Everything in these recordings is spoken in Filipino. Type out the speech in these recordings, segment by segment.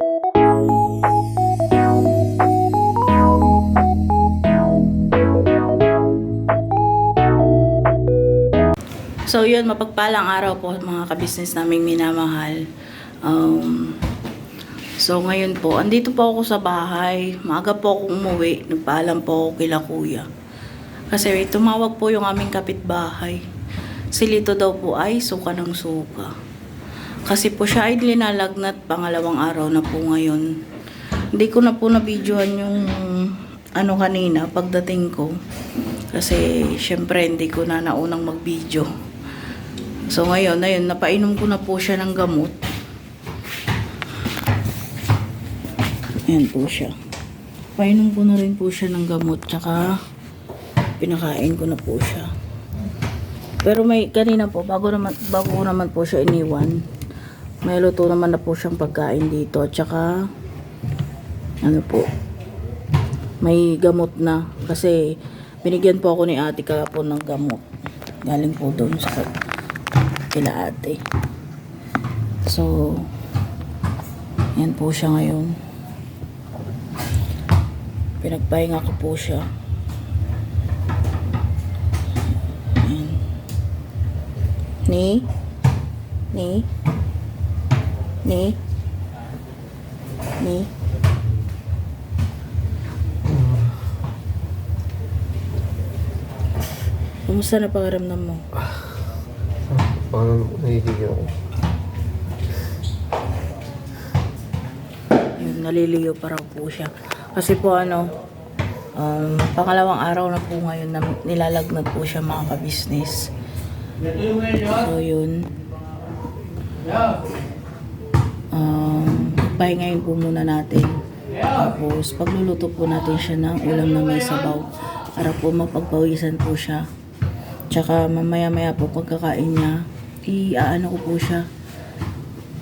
So yun, mapagpalang araw po mga kabisnes naming minamahal. So ngayon po, andito po ako sa bahay. Maaga po ako umuwi. Nagpaalam po ako kila kuya. Kasi tumawag po yung aming kapitbahay. Si Lito daw po ay suka ng suka. Kasi po siya ay linalagnat, pangalawang araw na po ngayon. Hindi ko na po na-videohan yung kanina pagdating ko. Kasi syempre hindi ko na naunang mag-video. So ngayon, ayun, napainom ko na po siya ng gamot. Ayan po siya. Painom ko na rin po siya ng gamot, tsaka pinakain ko na po siya. Pero may kanina po, bago ko naman po siya iniwan, may luto naman na po siyang pagkain dito, tsaka may gamot na. Kasi binigyan po ako ni ate kahapon ng gamot. Galing po doon sa kila ate. So, yan po siya ngayon. Pinagpahinga ko po siya. Yan. Ni? Kumusta na pakiramdam mo? Parang naliligaw ako. Yung naliligaw pa raw po siya. Kasi po pangalawang araw na po ngayon na nilalagnat po siya mga kabisnes. So yun. Pahingayin po muna natin. Tapos pagluluto po natin siya ng ulam na may sabaw. Para po mapagpawisan po siya. Tsaka mamaya-maya po pagkakain niya, iaano ko po siya.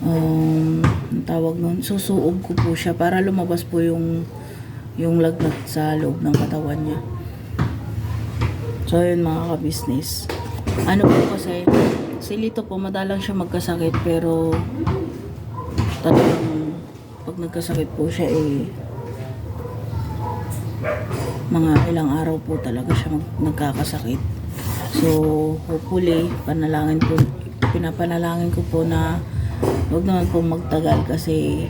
Ang tawag nun, susuog ko po siya para lumabas po yung lagnat sa loob ng katawan niya. So yun mga kabisnes. Ano po kasi, si Lito po madalang siya magkasakit, pero talagang pag nagkasakit po siya mga ilang araw po talaga siya nagkakasakit. So hopefully pinapanalangin ko po na huwag naman po magtagal, kasi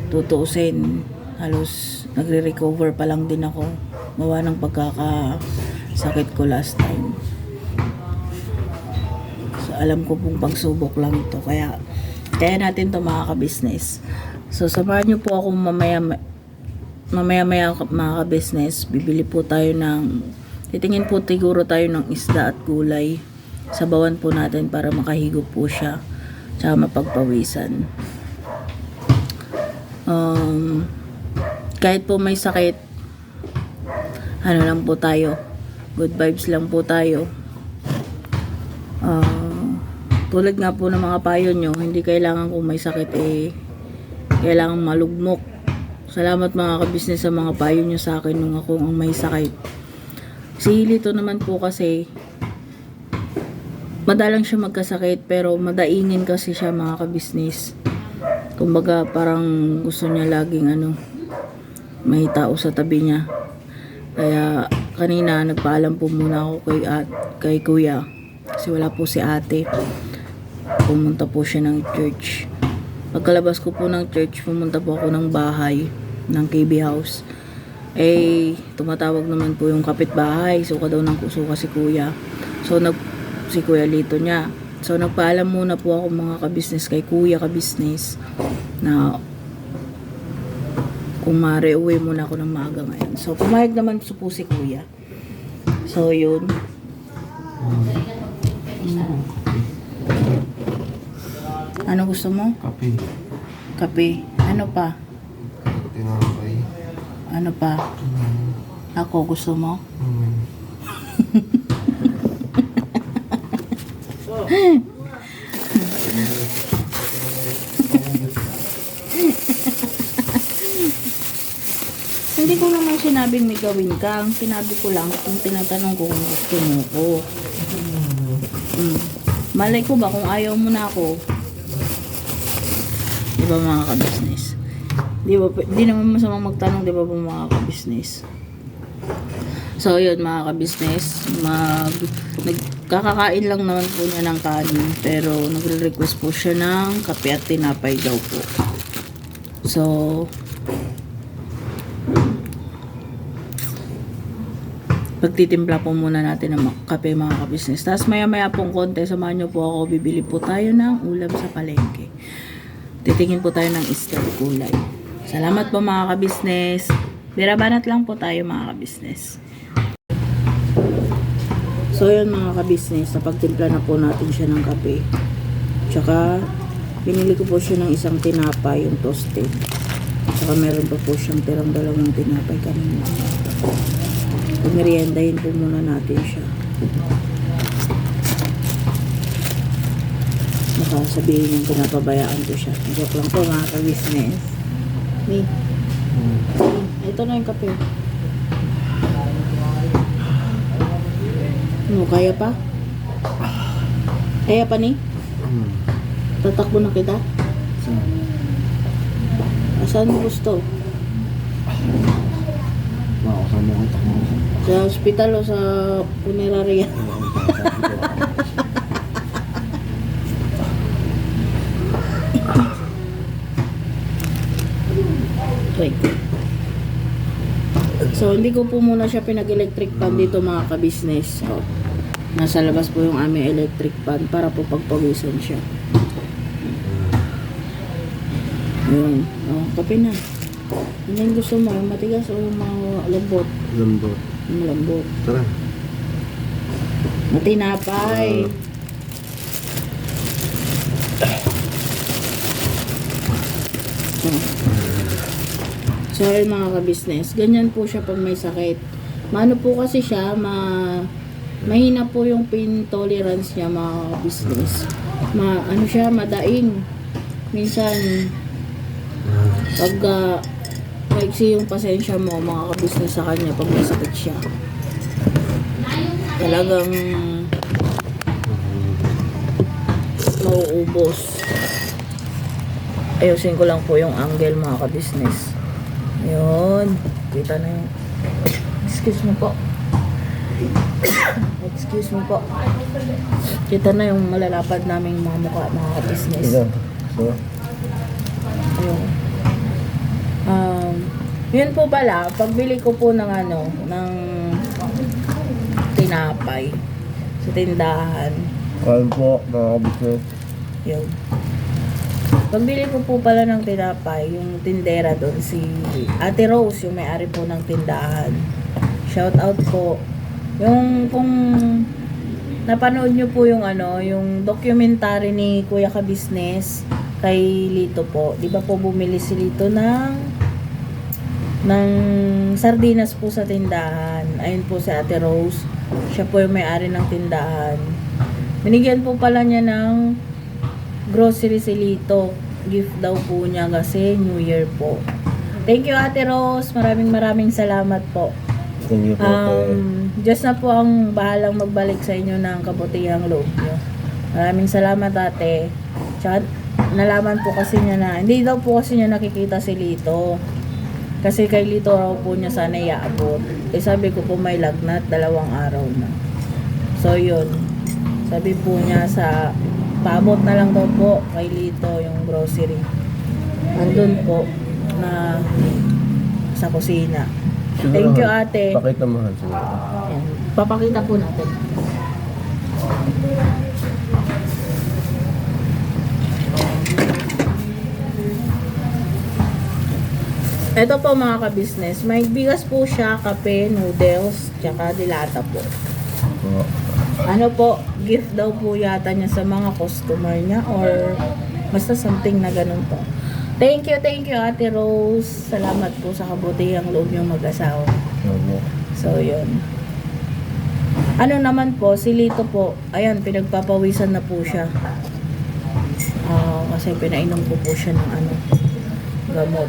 tutuusin halos nagre-recover pa lang din ako gawa ng pagkakasakit ko last time. So alam ko pong pagsubok lang ito, kaya natin to mga kabisnes. So samahan niyo po ako mamaya mga kabisnes. Bibili po tayo titingin po siguro tayo ng isda at gulay. Sabawan po natin para makahigop po siya, tsaka mapagpawisan. Kahit po may sakit, lang po tayo, good vibes lang po tayo. Tulad nga po ng mga payo nyo, hindi kailangan kung may sakit kailangan malugmok. Salamat mga kabisnes sa mga payo nyo sa akin nung ako ang may sakit. Si Lito naman po kasi madalang siya magkasakit, pero madaingin kasi siya mga kabisnes. Kumbaga parang gusto niya laging may tao sa tabi niya. Kaya kanina nagpaalam po muna ako kay kuya, kasi wala po si ate. Pumunta po siya ng church. Pagkalabas ko po ng church, pumunta po ako ng bahay ng KB House. Tumatawag naman po yung kapitbahay. Suka daw ng suka si kuya. So si kuya Lito niya. So nagpaalam muna po ako mga kabisnes kay kuya kabisnes na kung maaari uwi muna ako ng maaga ngayon. So pumayag naman po si kuya. So yun. Ano gusto mo? Kape. Kape. Ano pa? Tinapay. Ano pa? Ako, gusto mo? Hindi ko naman sinabing may gawin ka. Ang sinabi ko lang, kung tinatanong ko kung gusto mo ko. Malay ko ba kung ayaw mo na ako? Diba mga ka-business? Di naman masamang magtanong, di ba po mga ka-business? So, yun mga ka-business, nagkakakain lang naman po niya ng kanin, pero nagre-request po siya ng kape at tinapay daw po. So, pagtitimpla po muna natin ng kape mga ka-business. Tapos maya-maya pong konti, samahan nyo po ako, bibili po tayo ng ulam sa palengke. Titingin po tayo ng isda at gulay. Salamat po mga ka-business. Birabanat lang po tayo mga ka-business. So yun mga ka-business, napagtimpla na po natin siya ng kape. Tsaka, binili ko po siya ng isang tinapay, yung toasted. Tsaka meron pa po siyang tirang dalawang tinapay kanina. Pagmeriendahin po muna natin siya. Baka sabihin niyang pinapabayaan ko siya. Joke lang po mga ka-business. Ito na yung kape. No, kaya pa? Kaya pa ni? Tatakbo na kita? Saan mo gusto? Makakasama ko takbo. Sa hospital o sa punerarya? Wait. So, hindi ko po muna siya pinag-electric fan dito mga ka-business. So, nasa labas po yung aming electric fan para po pagpawisan siya. Yun. Oh, kape na. Ano yung gusto mo? Yung matigas o yung mga lambot? Lambot. Yung lambot. Tara. Matinapay. So, yun mga ka-business. Ganyan po siya pag may sakit. Maano po kasi siya, mahina po yung pain tolerance niya mga business. Ano siya, madaing. Minsan, pag maiksi yung pasensya mo, mga ka-business sa kanya, pag may sakit siya. Talagang mauubos. Ayusin ko lang po yung angle mga ka-business. Ayun. Kita na yung... Excuse me po. Excuse me po. Kita na yung malalapad naming mga mukha, mga ka-business. So, Ayun. Yun po pala, pagbili ko po ng ng tinapay sa tindahan. kain po, nakakabit. Yun. Pagbili ko po pala ng tinapay, yung tindera doon, si Ate Rose, yung may-ari po ng tindahan. Shout out po. Yung kung napanood nyo po yung yung documentary ni Kuya Ka-Business kay Lito po. Di ba po bumili si Lito ng sardinas po sa tindahan. Ayun po si Ate Rose. Siya po yung may-ari ng tindahan. Binigyan po pala niya ng grocery si Lito. Gift daw po niya kasi New Year po. Thank you Ate Rose. Maraming salamat po. Thank you po. Diyos na po ang bahalang magbalik sa inyo ng kabutihang loob niyo. Maraming salamat ate. Tsaka nalaman po kasi niya na hindi daw po kasi niya nakikita si Lito. Kasi kay Lito raw po niya sana iaabot. Eh sabi ko po may lagnat 2 araw na. So yun. Sabi po niya sa paabot na lang daw po kay Lito yung grocery. Andun po na sa kusina. Thank you ate. Pakita mo han siguro. Ayan. Papakita po natin. Ito po mga ka-business. May bigas po siya, kape, noodles, tsaka dilata po. Po. Ano po, gift daw po yata niya sa mga customer niya or basta something na ganun po. Thank you Ate Rose. Salamat po sa kabutihang loob niyong mag-asawa. Opo. So, yun. Ano naman po, si Lito po, ayan, pinagpapawisan na po siya. Kasi pinainom ko po siya ng gamot.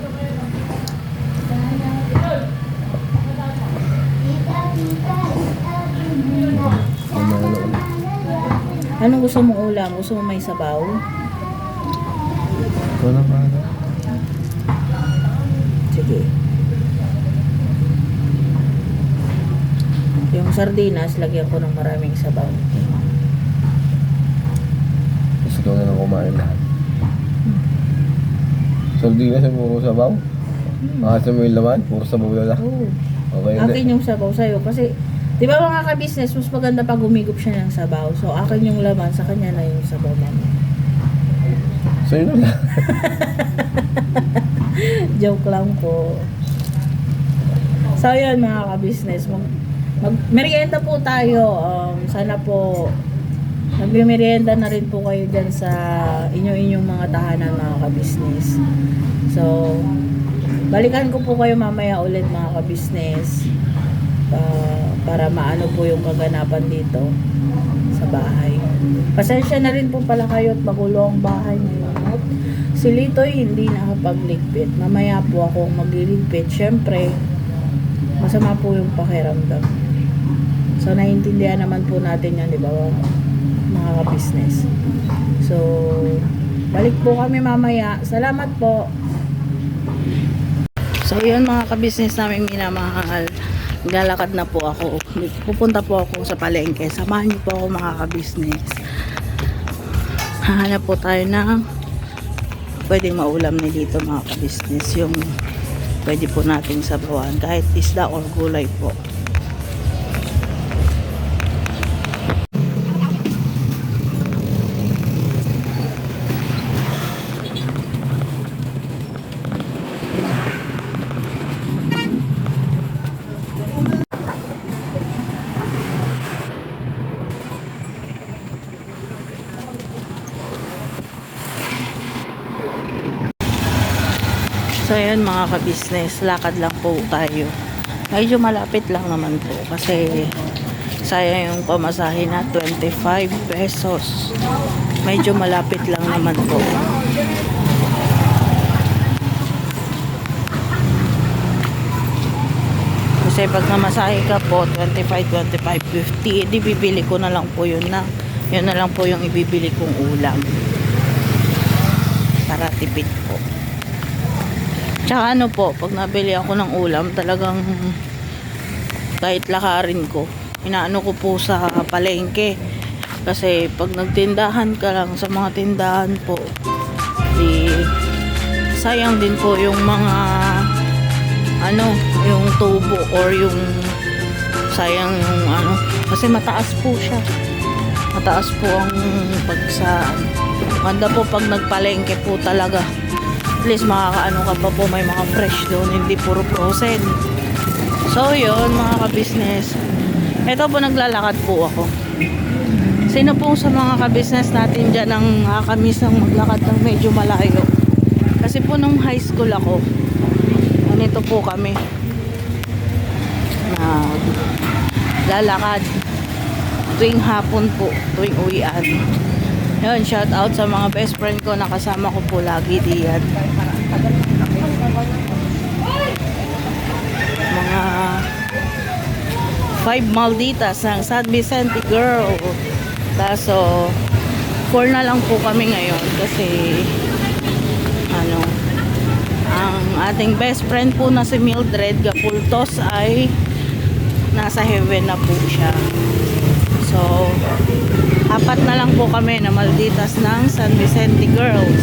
Anong gusto mong ulam? Gusto mo may sabaw? Ikaw na ba? sardinas, lagyan ko ng maraming sabaw. Tapos ikaw na lang kumain lahat. Sardinas ay puro sabaw? Makasa mo yung laman? Puro sabaw na lang? Oo. Okay, hindi. Akin yung sabaw sa'yo. Kasi, di ba mga ka-business, mas maganda pag umigop siya ng sabaw. So, akin yung laman, sa kanya na yung sabaw namin. Sa'yo na lang. Joke lang po. So, yun mga ka-business. Merienda po tayo. Sana po, magmerienda na rin po kayo dyan sa inyong mga tahanan mga ka-business. So, balikan ko po kayo mamaya ulit mga ka-business. Para maano po yung kaganapan dito sa bahay. Pasensya na rin po pala kayo at magulo ang bahay ngayon. At si Litoy hindi nakapagligpit. Mamaya po ako magliligpit. Siyempre, masama po yung pakiramdam. So, naiintindihan naman po natin yan, di ba, mga ka-business. So, balik po kami mamaya. Salamat po. So, yun mga ka-business namin minamahal. Galakad na po ako. Pupunta po ako sa palengke. Samahan niyo po ako mga ka-business. Hahanap po tayo ng pwedeng maulam na dito mga ka-business. Yung pwede po nating sabawan. Kahit isda or gulay po. So yun mga ka-business, lakad lang po tayo. Medyo malapit lang naman po kasi sayang yung pamasahe na 25 pesos. Medyo malapit lang naman po. Kasi pag namasahe ka po 25, 50, di bibili ko na lang po yun na. Yun na lang po yung ibibili kong ulam. Para tipid po. Tsaka ano po, pag nabili ako ng ulam, talagang kahit lakarin ko, inaano ko po sa palengke. Kasi pag nagtindahan ka lang sa mga tindahan po, di sayang din po yung mga ano, yung tubo or yung sayang yung ano, kasi mataas po siya. Mataas po ang ganda po pag nagpalengke po talaga. At least makakaano ka pa po, may mga fresh doon, hindi puro frozen. So yun mga ka-business, ito po naglalakad po ako. Sino po sa mga ka-business natin dyan ang nakakamiss ng maglakad ng medyo malayo? Kasi po nung high school ako, ganito po kami na lalakad tuwing hapon po, tuwing uwian. Yun, shout out sa mga best friend ko na kasama ko po lagi diyan. Mga 5 malditas ng San Vicente girl. Kaso 4 na lang po kami ngayon kasi ano, ang ating best friend po na si Mildred Gapultos ay nasa heaven na po siya. So 4 na lang po kami na malditas ng San Vicente girls.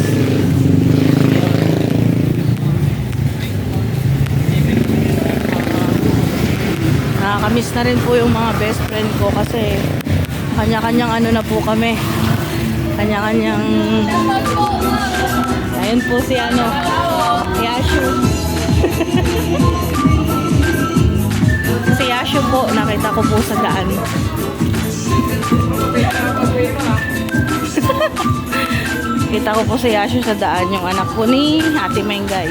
Nakakamiss na rin po yung mga best friend ko kasi kanya-kanyang ano na po kami. Kanya-kanyang ayun po si ano, Yashu. Si Yashu po, nakita ko po sa daan. Kita ko po si Yashu sa daan, yung anak po ni Ate Mengay.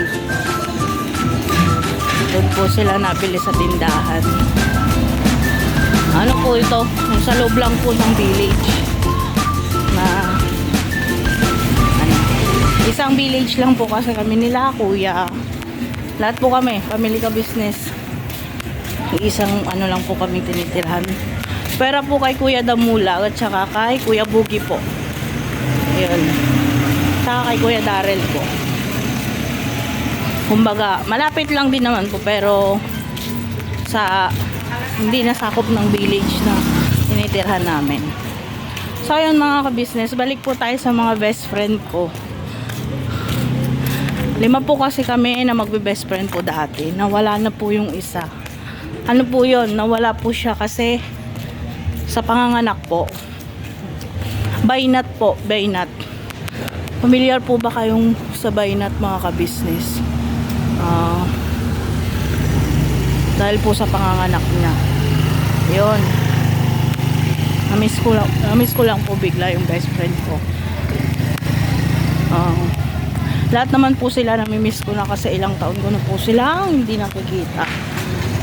Doon po sila nabili sa tindahan. Ano po ito? Yung sa loob lang po ng village. Na ano, isang village lang po kasi kami nila, kuya. Lahat po kami, family ka business. Isang ano lang po kami tinitirahan. Pera po kay Kuya Damula at saka kay Kuya Bugi po. Ayun. Saka kay Kuya Darrell po. Kumbaga, malapit lang din naman po pero sa hindi nasakop ng village na tinitirhan namin. So ayun mga ka-business, balik po tayo sa mga best friend ko. 5 po kasi kami na magbe-best friend po dati. Nawala na po yung isa. Ano po yun? Nawala po siya kasi sa panganganak po. Baynat po, baynat. Familiar po ba kayong sa baynat mga ka-business? Dahil po sa panganganak niya. Yun. Namiss ko lang po bigla yung best friend ko. Lahat naman po sila namimiss ko na kasi ilang taon ko na po silang hindi nakikita.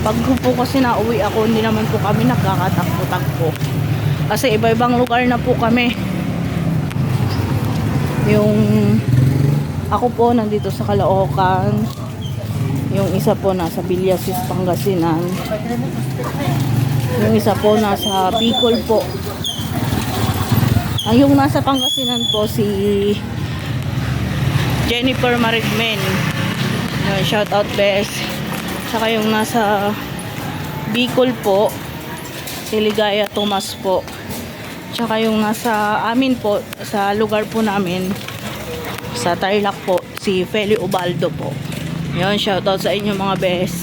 Pag po kasi nauwi ako, hindi naman po kami nagkakatakbo-takbo. Kasi iba-ibang lugar na po kami. Yung ako po nandito sa Caloocan. Yung isa po nasa Villasis, Pangasinan. Yung isa po nasa Bicol po. Yung nasa Pangasinan po si Jennifer Marigmen. Shout out best. Saka yung nasa Bicol po si Ligaya Tomas po. Saka yung nasa amin po sa lugar po namin sa Tarlac po si Feli Ubaldo po. Yun, shout out sa inyo mga best.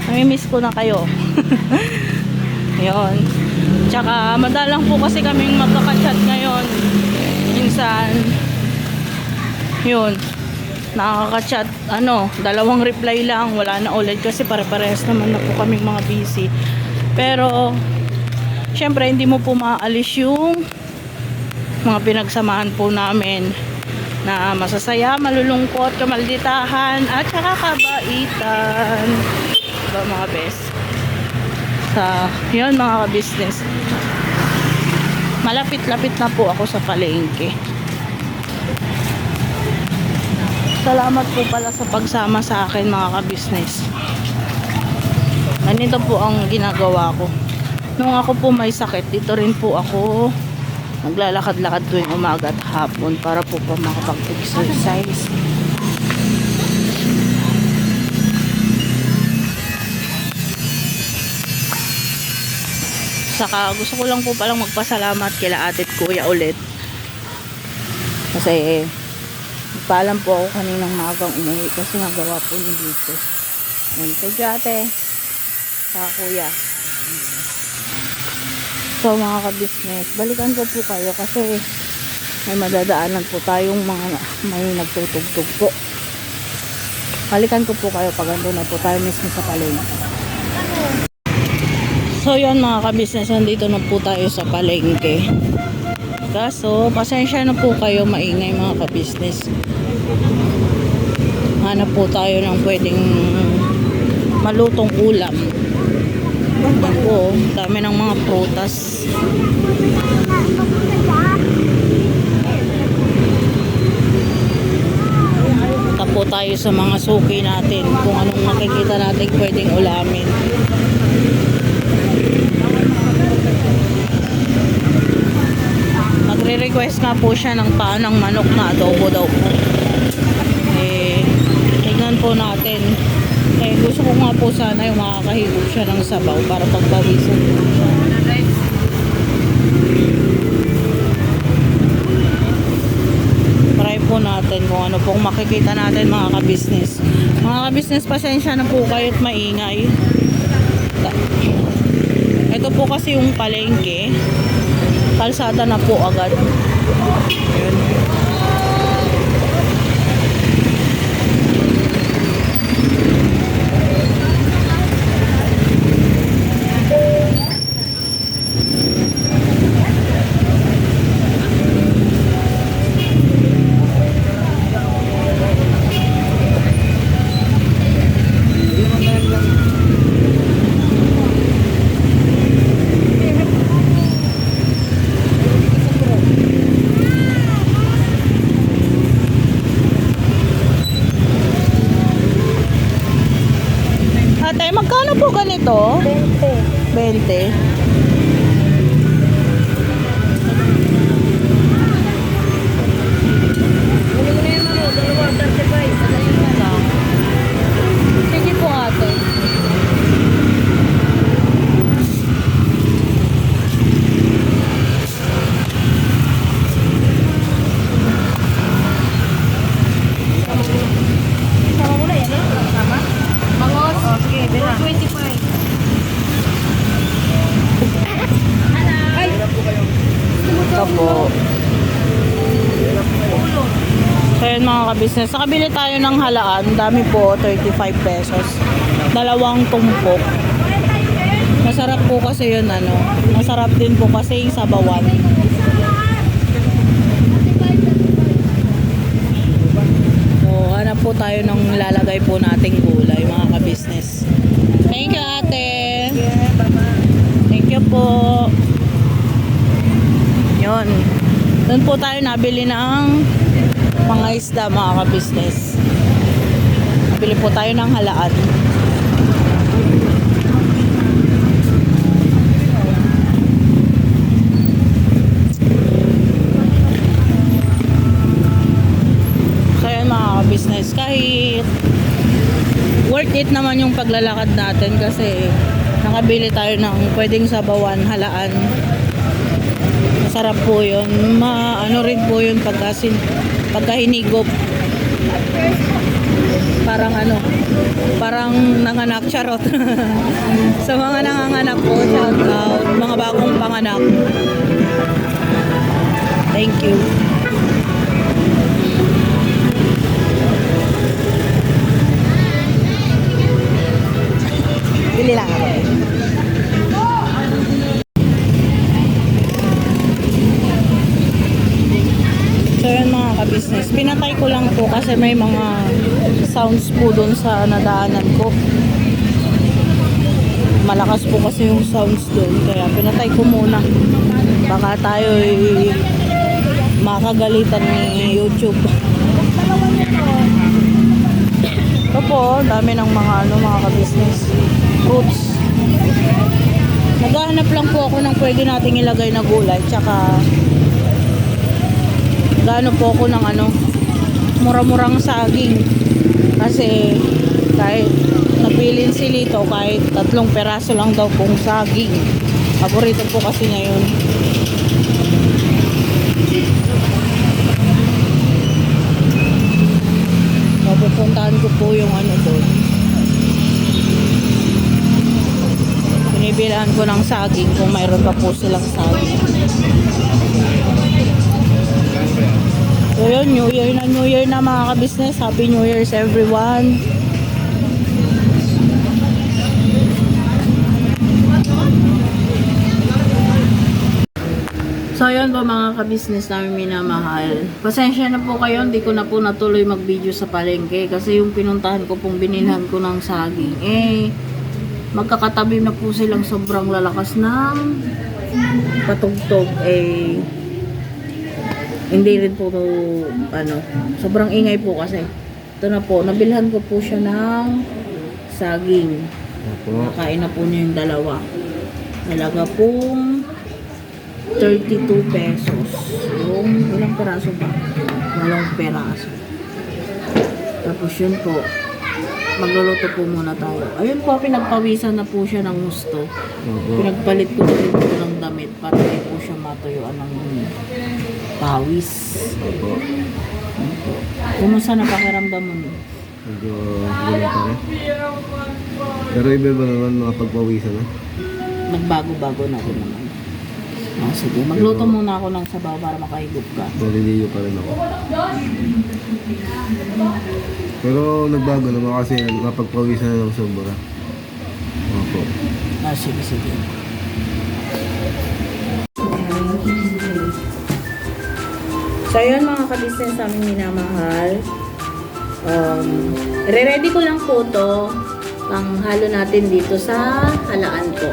Namimiss ko na kayo. Yun. Tsaka madalang po kasi kaming magkaka-chat ngayon. Minsan yun, nakaka-chat, 2 reply lang, wala na ulit kasi pare-parehas naman na po kaming mga busy. Pero syempre hindi mo po maalis yung mga pinagsamahan po namin na masasaya, malulungkot, kamalditahan at saka kabaitan. Diba mga best? Yun mga ka-business, malapit-lapit na po ako sa palengke. Salamat po pala sa pagsama sa akin mga ka-business. Ganito po ang ginagawa ko. Nung ako po may sakit, dito rin po ako naglalakad-lakad tuwing umaga at hapon para po makapag-exercise. Saka gusto ko lang po palang magpasalamat kila ate at kuya ulit. Kasi paalam po ako kaninang magang umuwi kasi nagawa po ni dito. Ayan, thank you ate. Saka kuya. So mga ka-business, balikan ko po kayo kasi may madadaanan po tayong mga may nagtutugtog po. Balikan ko po kayo pag ando na po tayo mismo sa palengke. So yun mga ka-business, nandito na po tayo sa palengke. So pasensya na po kayo, maingay mga ka-business. Hanap po tayo ng pwedeng malutong ulam. Yan po, dami ng mga prutas. Tapo tayo sa mga suki natin kung anong makikita natin pwedeng ulamin. Nagre-request nga po siya ng paa ng manok na adobo daw po. Tignan po natin. Gusto ko nga po sana yung makakahigop siya ng sabaw para pagpawisan po siya. Try po natin kung ano pong makikita natin mga ka-business. Mga ka-business, pasensya na po kayo't maingay. Ito po kasi yung palengke. Kalsada na po agad. Ayan. Ate, magkano po ganito? 20. 20. Sige po ate. ayun mga kabisnes, nakabili tayo ng halaan. Dami po, 35 pesos. Dalawang tumpok. Masarap po kasi yun, ano. Masarap din po kasi yung sabawan. So, hanap po tayo ng lalagay po nating gulay, mga kabisnes. Thank you, ate. Thank you po. Yun. Doon po tayo nabili ng mga isda, mga ka-business. Nabili po tayo ng halaan. So yun mga ka-business, kahit worth it naman yung paglalakad natin kasi nakabili tayo ng pwedeng sabawan, halaan. Masarap po yun. Ano rin po yun pagka hinigop. Parang ano, parang nanganak, charot. Sa mga nanganganak po, shout out. Mga bagong panganak. Thank you. Bili lang ako. So yun mga ka-business, pinatay ko lang po kasi may mga sounds po doon sa nadaanan ko. Malakas po kasi yung sounds doon, kaya pinatay ko muna. Baka tayo makagalitan ni YouTube. Ito po, dami ng mga ka-business fruits. Naghahanap lang po ako ng pwede nating ilagay na gulay, tsaka gaano po ako ng mura-murang saging kasi kahit napilin si Lito, kahit 3 peraso lang daw pong saging, paborito po kasi niya yun. Pupuntahan ko po yung doon, binibilaan ko ng saging kung mayroon pa po silang saging. So yun, New Year na mga ka-business. Happy New Year's everyone. So yun po mga ka-business namin minamahal. Pasensya na po kayo, hindi ko na po natuloy mag-video sa palengke kasi yung pinuntahan ko pong binilhan ko ng saging, magkakatabi na po silang sobrang lalakas ng patugtog, hindi rin po sobrang ingay po kasi. Ito na po, nabilhan ko po siya ng saging. Nakain na po niya yung dalawa. Nalaga pong 32 pesos. Yung ilang peraso ba? 8 peraso. Tapos yun po, magluluto po muna tayo. Ayun po, pinagpawisan na po siya ng gusto. Pinagpalit ko rin po ng damit para hindi po siya matuyuan ng pawis. Kumusta na pakiramdam mo? Medyo gano'n pa rin. Pero iba ba naman mga pagpawisan na? Nagbago-bago na rin naman. Sige, magluto muna ako ng sabaw para makahigop ka. Naliliyo pa rin ako. Pero nagbago naman kasi napagpawisan na ng sobra. Opo. Sige. So yun mga ka-business namin minamahal. Re-ready ko lang po to pang halo natin dito sa halaan ko.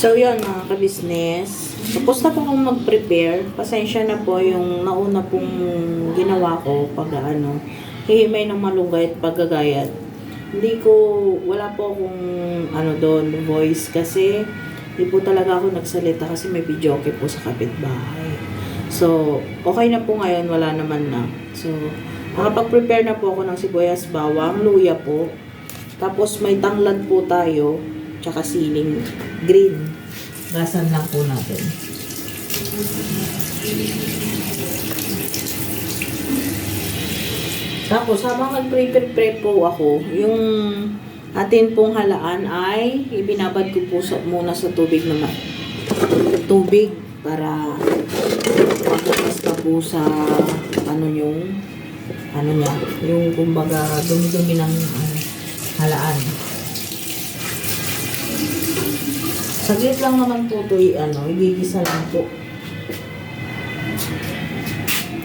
So yun mga ka-business, tapos na po akong mag-prepare. Pasensya na po yung nauna pong ginawa ko pag hihimay ng malunggay at paggagayat. Wala po akong doon, voice kasi hindi po talaga ako nagsalita kasi may videoke po sa kapitbahay. So, okay na po ngayon, wala naman na. So, nakapag-prepare na po ako ng sibuyas, bawang, luya po. Tapos may tanglad po tayo, tsaka siling green. Gasan lang po natin. Tapos, habang nag-prepare po ako, yung atin pong halaan ay ibinabad ko po muna sa tubig naman. Tubig para magbukas pa po sa yung kumbaga dumi-dumi ng halaan. Saglit lang naman po ito igigisa lang po.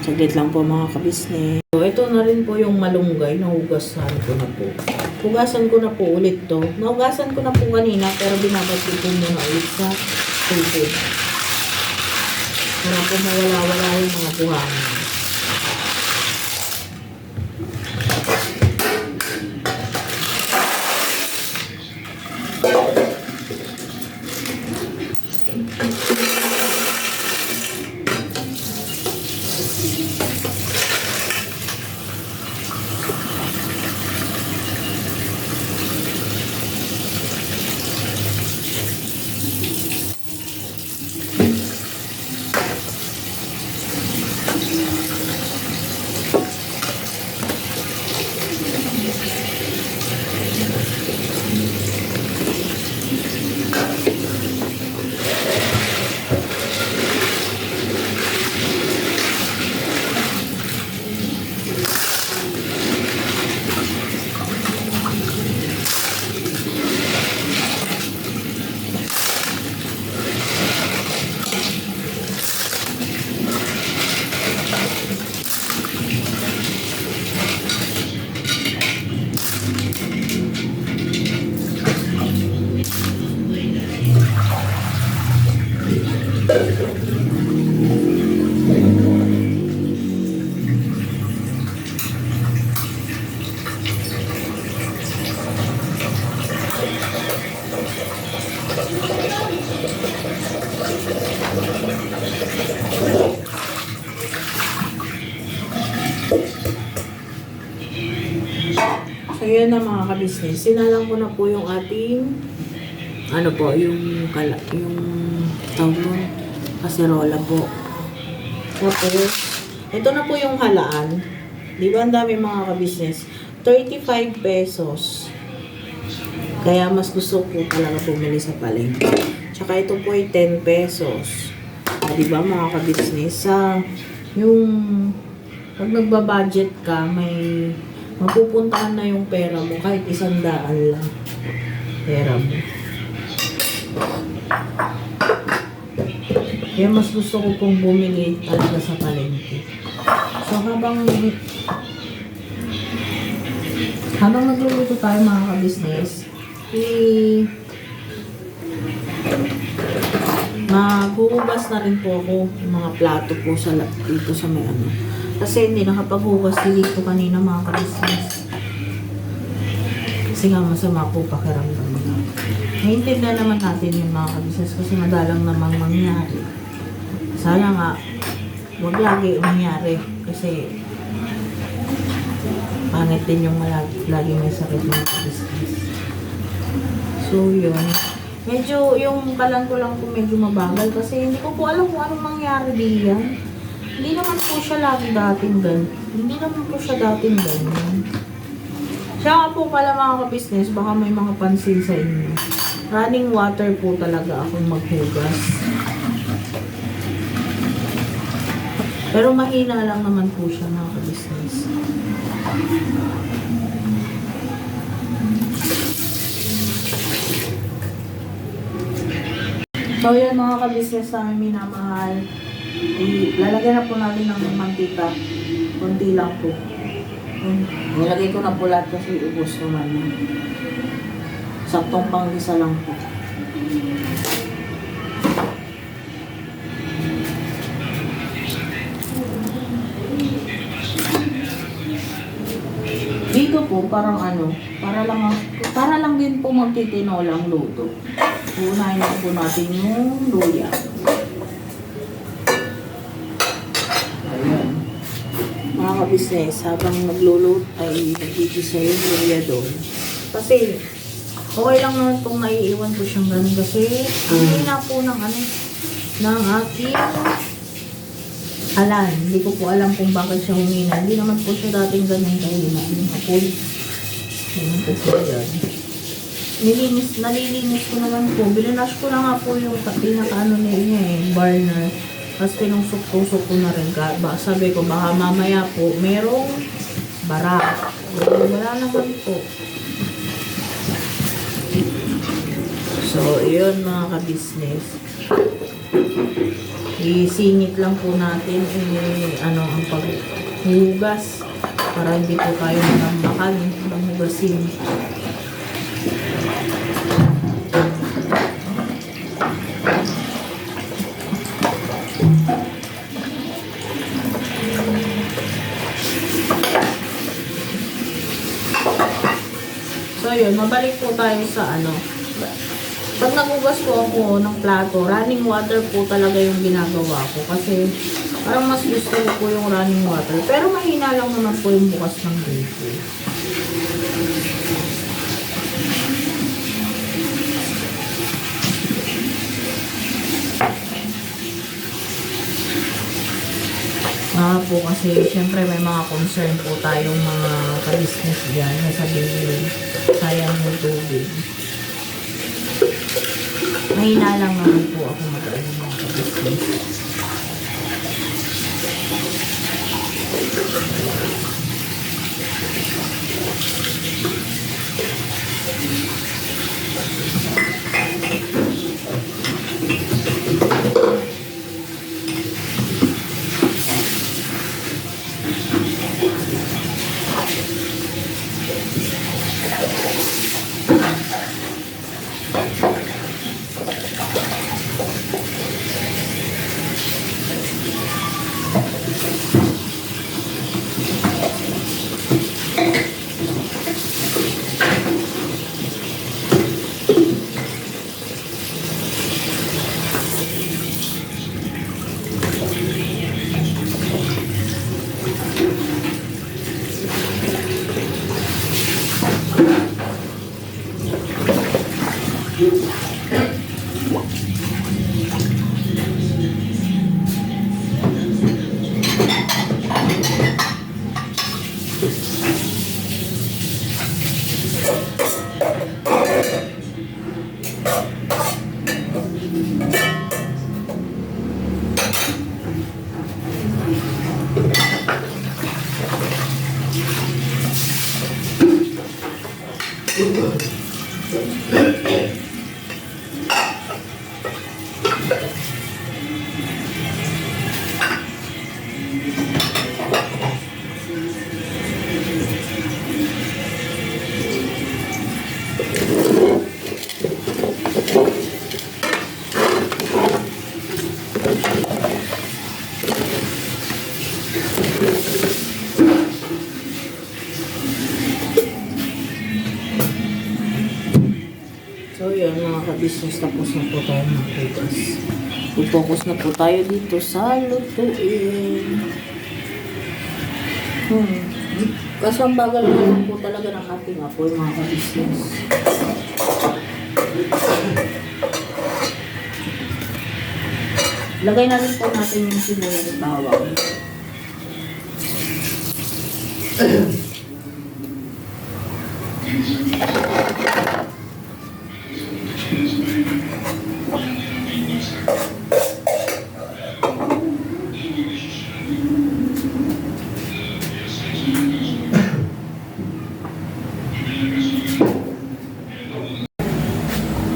Saglit lang po mga kabisnes. So, ito na rin po yung malunggay. Nahugasan ko na po. Hugasan ko na po ulit to. Nahugasan ko na po kanina pero binabati ko muna ulit sa tubig. Para po mawala-wala yung mga buhangin. So, yun na mga kabisnes. Sinalang ko na po yung ating yung tawag mo, kaserola po. Tapos, ito na po yung halaan. Di ba ang dami mga kabisnes? 35 pesos. Kaya mas gusto ko talaga bumili sa palengke. Tsaka ito po ay 10 pesos. Di ba mga kabisnes? Yung pag nagbabudget ka, may mapupuntahan na yung pera mo kahit 100 lang pera mo. Kaya mas gusto ko pong bumili talaga sa palengke. So habang nagluluto tayo mga kabisnes, maghuhugas na rin po ako ng mga plato po dito sa may Kasi hindi nakapaghugas dito kanina mga kabisnes. Kasi nga masama po pakiramdam na. Naiintindihan naman natin yung mga kabisnes kasi madalang namang mangyari. Sana nga, huwag lagi mangyari kasi pangit din yung lagi may sakit ng kabisnes. So yun. Medyo yung kalan ko lang po medyo mabagal kasi hindi ko po alam kung anong mangyari diyan. Hindi naman po siya lagi dating ganyan. Hindi naman po siya dating ganyan. Siya nga po pala mga kabisnes, baka may mga pansin sa inyo. Running water po talaga akong maghugas. Pero mahina lang naman po siya mga kabisnes. So yan mga kabisnes namin minamahal. Lalagyan na po natin ng mantika. Kunti lang po. Nilagay ko na po lahat kasi ubos naman. Saktong panggisa lang po. po parang ano, para lang din po magtitinolang luto. Unahin na po natin yung luya. Ayan. Mga kabisnes, habang nagluluto ay nagigisa yung luya doon. Kasi okay lang naman kung naiiwan ko siyang ganun kasi ang hina po ng ano, ng aking halan. Hindi ko po alam kung bakit siya humina. Hindi naman po siya dating ganun kahina. Yung hapon. Ganun po siya yan. Nalilinis ko naman po. Bilinash ko na nga po yung pinaka-ano niya burner. Tapos pinusok-tusok ko na rin. Sabi ko, baka mamaya po, merong bara. Wala naman po. So, yun mga ka-business. Isingit lang po natin ang paghugas para hindi po tayo matambakan ng hugasin. So yun, mabalik po tayo sa pag nagugas po ako ng plato, running water po talaga yung ginagawa ko. Kasi parang mas gusto ko po yung running water. Pero mahina lang naman po yung bukas ng gripo. Po kasi syempre may mga concern po tayong mga ka-business dyan na sabihin sayang yung tubig. Mahina lang naman po ako mag-ano mga ka-business. So yun mga ka-business, tapos na po tayo mag-focus. Focus na po tayo dito sa lutuin. Kasi ang bagal naman po talaga ng ating apoy mga ka-business. Lagay na rin po natin yung sibuyas at bawang.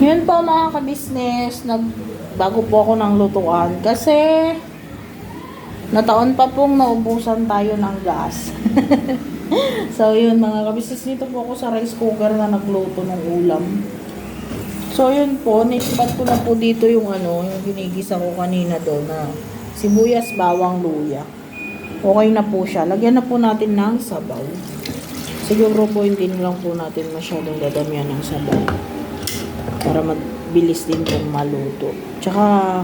Yun po mga ka-business, bago po ako ng lutuan kasi nataon pa pong naubusan tayo ng gas. So yun mga ka-business, dito po ako sa rice cooker na nagluto ng ulam. So yun po, nilipat ko na po dito yung yung ginigisa ko kanina doon na sibuyas, bawang, luya. Okay na po siya. Lagyan na po natin ng sabaw. So Siguro po hindi na lang po natin masyadong dadamihan ng sabaw para mabilis din pong maluto. Tsaka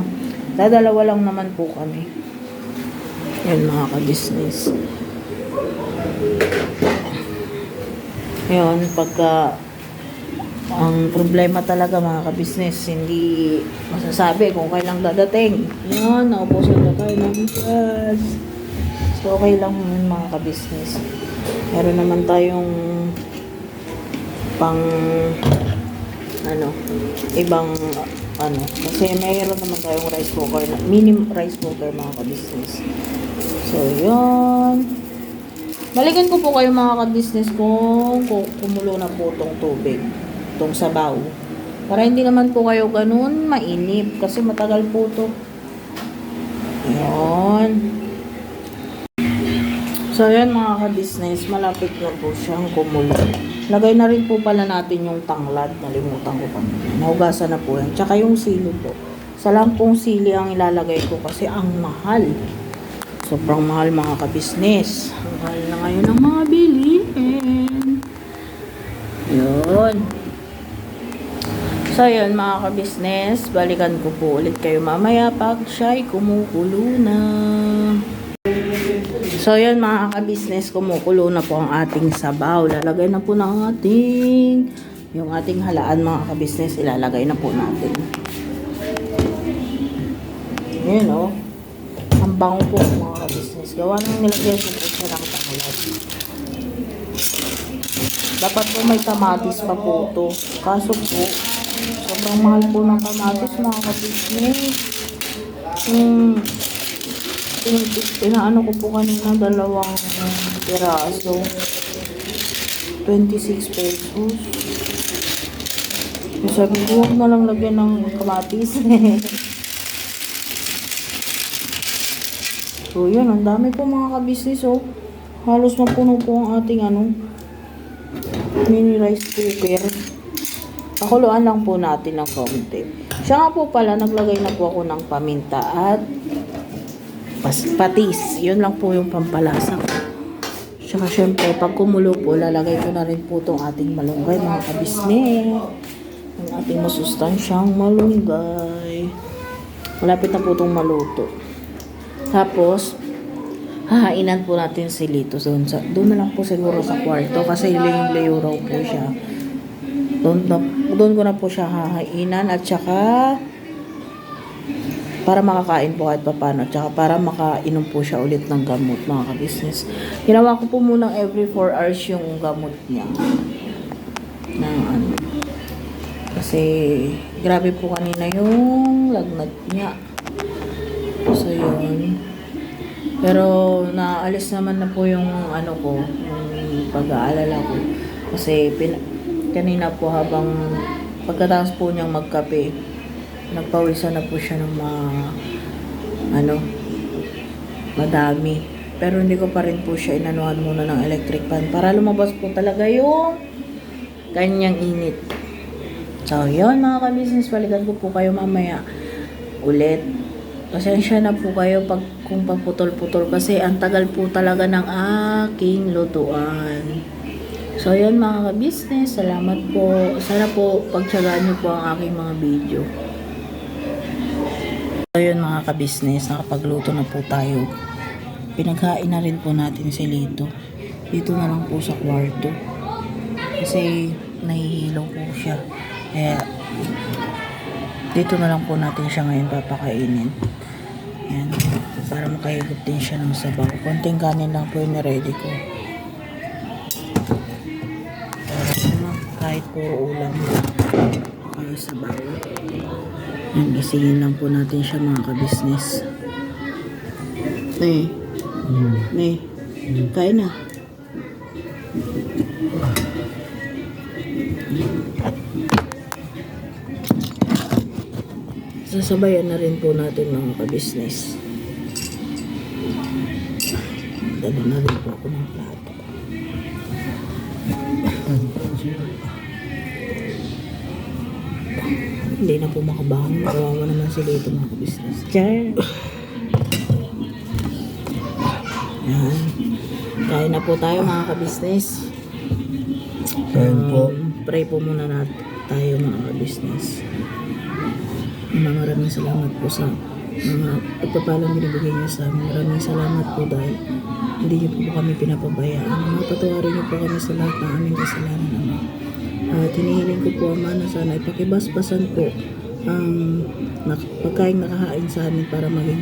dadalawa lang naman po kami. Yan mga ka-business. Yun, pagka ang problema talaga mga ka-business, hindi masasabi kung kailang dadating. Yan, naubusan na tayo ng gas. So, okay lang yun mga ka-business. Meron naman tayong pang ibang kasi mayroon naman tayong rice cooker, mini rice cooker mga ka-business. So, yun. Balikan ko po kayo mga ka-business kung kumulo na po itong tubig, itong sabaw. Para hindi naman po kayo ganun mainip kasi matagal po ito. Yun. So, yan mga ka-business, malapit na po siyang kumulo. Lagay na rin po pala natin yung tanglad. Nalimutan ko pa. Nahugasan na po yan. Tsaka yung sili po. Sa lampong sili ang ilalagay ko kasi ang mahal. Sobrang mahal mga ka-business. Ang mahal na ngayon ang mga bilihin. Yun. So, yun mga ka-business. Balikan ko po ulit kayo mamaya pag siya'y kumukulo na. So, yun mga ka-business, kumukulo na po ang ating sabaw. Lalagay na po ng yung ating halaan mga ka-business, ilalagay na po natin. Yun o. Ang bango po mga ka-business. Gawa nang nilagay ko po siya ng tanglad. Dapat po may kamatis pa po ito. Kaso po, sobrang mahal po ng kamatis mga ka-business. Inaano ko po kanina, 2 piraso. 26 pesos. Sabi ko, huwag na lang lagyan ng kamatis. So, yun. Ang dami po mga ka-business, oh. Halos mapuno po ang ating, mini rice cooker. Pakuluan lang po natin ng konti. Siya nga po pala, naglagay na po ako ng paminta at patis. Yun lang po yung pampalasa. Tsaka syempre, pag kumulo po, lalagay ko na rin po itong ating malunggay, mga ka-business. Ang ating masustansyang malunggay. Malapit na po itong maluto. Tapos, hahainan po natin si Lito. Doon na lang po siguro sa kwarto kasi layong-layo raw po siya. Doon ko na po siya hahainan at saka para makakain po kahit papano, tsaka para makainom po siya ulit ng gamot mga ka-business. Ginawa ko po munang every 4 hours yung gamot niya. Kasi grabe po kanina yung lagnat niya. So yun. Pero naalis naman na po yung yung pag-aalala ko. Kasi kanina po habang pagkatapos po niyang magkape, nagpawisan na po siya ng madami. Pero hindi ko pa rin po siya inanuhan muna ng electric fan para lumabas po talaga yung kanyang init. So, yun mga ka-business, balikan ko po kayo mamaya ulit. Pasensya na po kayo kung paputol-putol kasi ang tagal po talaga ng aking lutuan. So, yun mga ka-business, salamat po. Sana po pagtsagaan niyo po ang aking mga video. So yun mga ka-business, nakapagluto na po tayo. Pinaghain na rin po natin si Lito. Dito na lang po sa kwarto. Kasi nahihilo po siya. Kaya dito na lang po natin siya ngayon papakainin. Yan. Para makahigop din siya ng sabaw. Konting kanin lang po yung ready ko. Para kahit puro ulam kaya sabaw. Yan, isingin lang po natin siya mga ka-business. Kain na. Sasabayan na rin po natin mga ka-business. Dala na rin po ako ng plato. Hindi na po makabangon. Kawawa naman si Lito mga ka-business. Yan. Kain na po tayo mga ka-business. Kain po. Pray po muna tayo mga business. Maraming salamat po sa mga pagpapalang binibigay niyo sa amin. Maraming salamat po dahil hindi niyo po kami pinapabayaan. Mapatawarin niyo po kami sa lahat ng aming kasalanan, Ama. At hinihiling ko po, Ama, na sana ipakibasbasan po ang pagkain nakahain sa amin para maging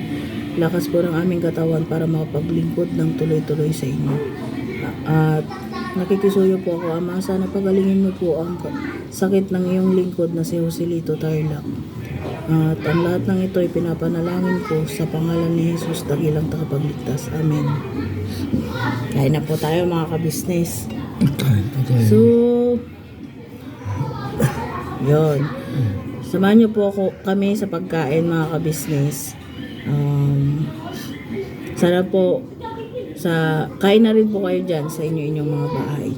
lakas po ng aming katawan para makapaglingkod ng tuloy-tuloy sa inyo. At nakikisuyo po ako, Ama, sana pagalingin mo po ang sakit ng iyong lingkod na si Joselito Tarlac. At ang lahat ng ito ay pinapanalangin ko sa pangalan ni Jesus, dakilang tagapagligtas. Amen. Kain na po tayo mga kabisnes. Kain po tayo. So, yun. Samahan niyo po kami sa pagkain mga kabisnes. Sana po kain na rin po kayo dyan sa inyong mga bahay.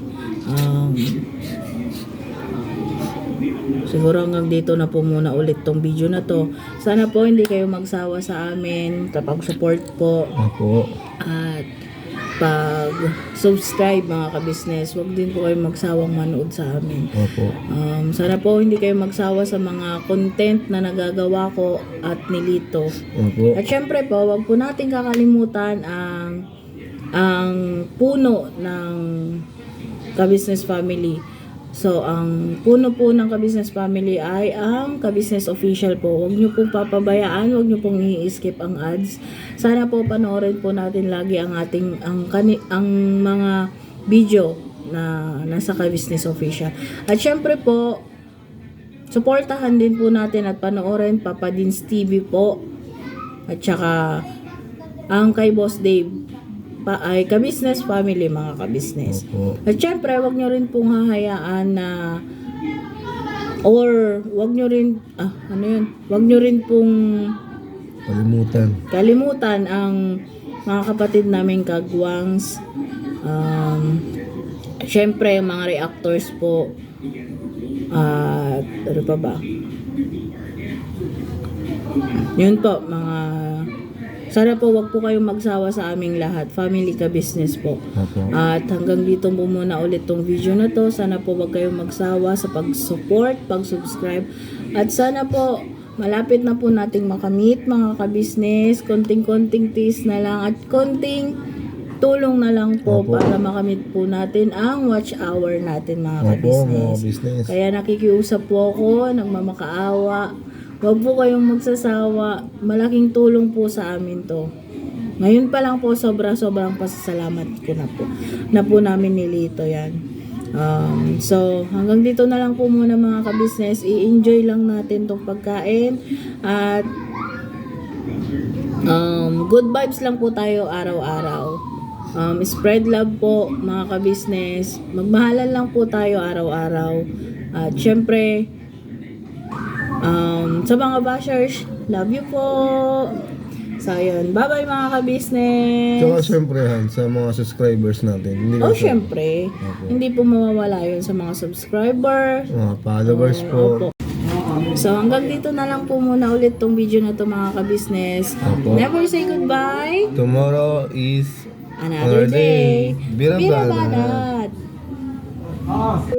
Siguro hanggang dito na po muna ulit tong video na to. Sana po hindi kayo magsawa sa amin kapag support po. Opo. At pag subscribe mga kabisnes, huwag din po kayo magsawang manood sa amin. Opo. Sana po hindi kayo magsawa sa mga content na nagagawa ko at ni Lito. Opo. At syempre po, huwag po natin kakalimutan ang puno ng Kabisnes Family. So, ang puno po ng Kabisnes Family ay ang Kabisnes Official po. Huwag nyo pong papabayaan, huwag nyo pong i-skip ang ads. Sana po panoorin po natin lagi ang mga video na nasa Kabisnes Official. At syempre po, suportahan din po natin at panoorin Papa Dins TV po. At saka ang kay Boss Dave ay Kabisnes Family mga kabisnes. Opo. At syempre, wag nyo rin pong hahayaan na or wag nyo rin wag nyo rin pong kalimutan ang mga kapatid naming kagwangs. Syempre, mga reactors po. At ano pa ba? Yun po, sana po wag po kayong magsawa sa aming lahat. Family ka business po. Opo. At hanggang dito po muna ulit tong video na to. Sana po wag kayong magsawa sa pag-support, pag-subscribe. At sana po malapit na po nating makamit mga ka-business. Konting-konting tiis na lang at konting tulong na lang po Opo. para makamit po natin ang watch hour natin mga Opo, ka-business. mga business. Kaya nakikiusap po ako, nagmamakaawa. Huwag po kayong magsasawa. Malaking tulong po sa amin to. Ngayon pa lang po, sobrang pasasalamat ko na po namin nilito yan. So, hanggang dito na lang po muna mga ka-business. I-enjoy lang natin tong pagkain. At good vibes lang po tayo araw-araw. Spread love po mga ka-business. Magmahalan lang po tayo araw-araw. At syempre, sa mga bashers, love you po. So, yun. Bye-bye mga ka-business. Tsaka syempre, Han, sa mga subscribers natin. Syempre. Hindi po mawawala yun sa mga subscriber. Mga followers po. Opo. So, hanggang dito na lang po muna ulit tong video na to mga ka-business. Opo. Never say goodbye. Tomorrow is Another day. Birabadat. Birabadat.